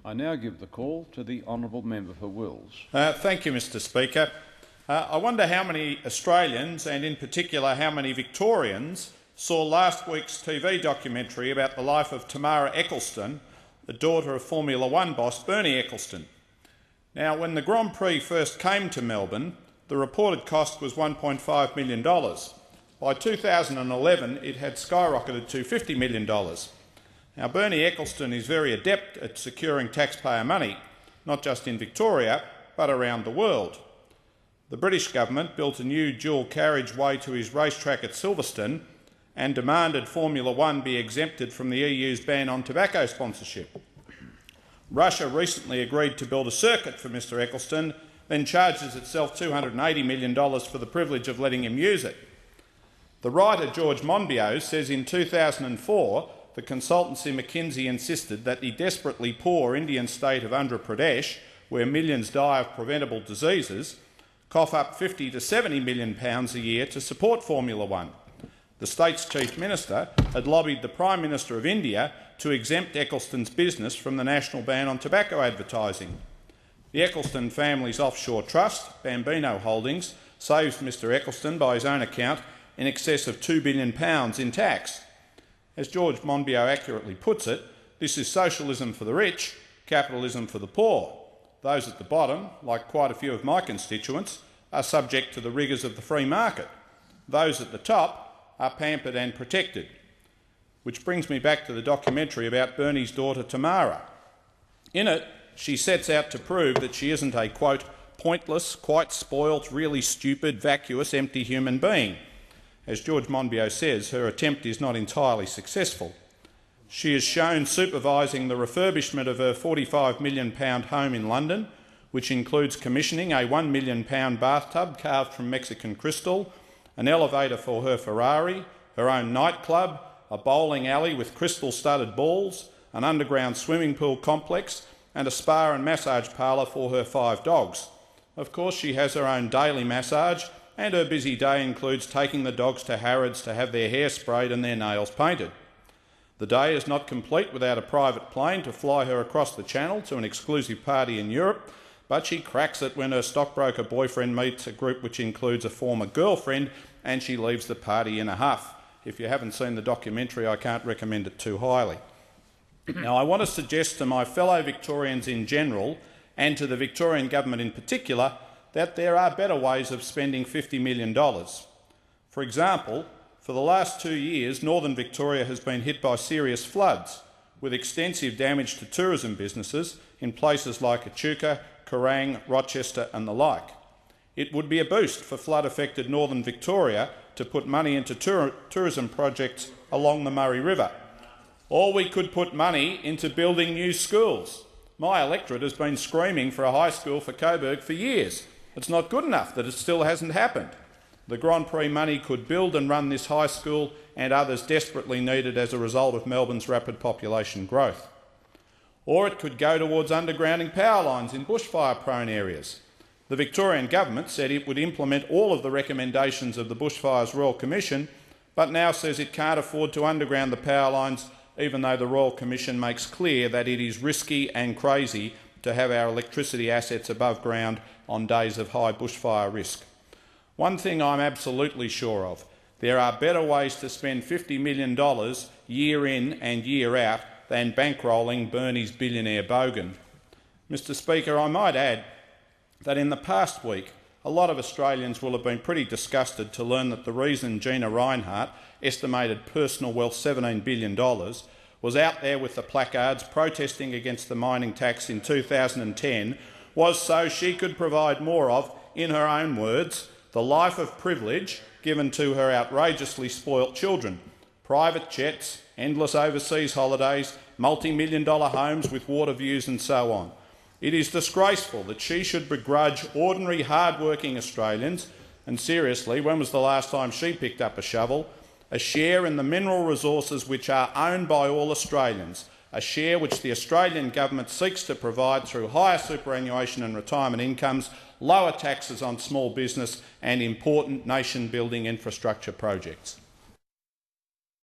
I now give the call to the honourable member for Wills. Thank you, Mr Speaker. I wonder how many Australians, and in particular how many Victorians, saw last week's TV documentary about the life of Tamara Ecclestone, the daughter of Formula One boss Bernie Ecclestone. Now, when the Grand Prix first came to Melbourne, the reported cost was $1.5 million. By 2011, it had skyrocketed to $50 million. Now, Bernie Ecclestone is very adept at securing taxpayer money, not just in Victoria, but around the world. The British government built a new dual carriageway to his racetrack at Silverstone and demanded Formula One be exempted from the EU's ban on tobacco sponsorship. Russia recently agreed to build a circuit for Mr Ecclestone, then charges itself $280 million for the privilege of letting him use it. The writer George Monbiot says in 2004 the consultancy McKinsey insisted that the desperately poor Indian state of Andhra Pradesh, where millions die of preventable diseases, cough up £50 to £70 million a year to support Formula One. The state's chief minister had lobbied the Prime Minister of India to exempt Ecclestone's business from the national ban on tobacco advertising. The Ecclestone family's offshore trust, Bambino Holdings, saves Mr Ecclestone, by his own account, in excess of £2 billion in tax. As George Monbiot accurately puts it, this is socialism for the rich, capitalism for the poor. Those at the bottom, like quite a few of my constituents, are subject to the rigours of the free market. Those at the top are pampered and protected. Which brings me back to the documentary about Bernie's daughter Tamara. In it, she sets out to prove that she isn't a, quote, pointless, quite spoilt, really stupid, vacuous, empty human being. As George Monbiot says, her attempt is not entirely successful. She is shown supervising the refurbishment of her £45 million home in London, which includes commissioning a £1 million bathtub carved from Mexican crystal, an elevator for her Ferrari, her own nightclub, a bowling alley with crystal-studded balls, an underground swimming pool complex, and a spa and massage parlour for her 5 dogs. Of course, she has her own daily massage, and her busy day includes taking the dogs to Harrods to have their hair sprayed and their nails painted. The day is not complete without a private plane to fly her across the Channel to an exclusive party in Europe, but she cracks it when her stockbroker boyfriend meets a group which includes a former girlfriend, and she leaves the party in a huff. If you haven't seen the documentary, I can't recommend it too highly. Now, I want to suggest to my fellow Victorians in general, and to the Victorian government in particular, that there are better ways of spending $50 million. For example, for the last 2 years, northern Victoria has been hit by serious floods, with extensive damage to tourism businesses in places like Echuca, Kerrang, Rochester and the like. It would be a boost for flood-affected northern Victoria to put money into tourism projects along the Murray River. Or we could put money into building new schools. My electorate has been screaming for a high school for Coburg for years. It's not good enough that it still hasn't happened. The Grand Prix money could build and run this high school and others desperately needed as a result of Melbourne's rapid population growth. Or it could go towards undergrounding power lines in bushfire-prone areas. The Victorian government said it would implement all of the recommendations of the Bushfires Royal Commission, but now says it can't afford to underground the power lines, even though the Royal Commission makes clear that it is risky and crazy to have our electricity assets above ground on days of high bushfire risk. One thing I'm absolutely sure of, there are better ways to spend $50 million year in and year out than bankrolling Bernie's billionaire bogan. Mr Speaker, I might add that in the past week, a lot of Australians will have been pretty disgusted to learn that the reason Gina Rinehart estimated personal wealth $17 billion was out there with the placards protesting against the mining tax in 2010 was so she could provide more of, in her own words, the life of privilege given to her outrageously spoilt children. Private jets, endless overseas holidays, multi-million-dollar homes with water views and so on. It is disgraceful that she should begrudge ordinary hard-working Australians, and seriously, when was the last time she picked up a shovel, a share in the mineral resources which are owned by all Australians, a share which the Australian government seeks to provide through higher superannuation and retirement incomes, lower taxes on small business and important nation-building infrastructure projects.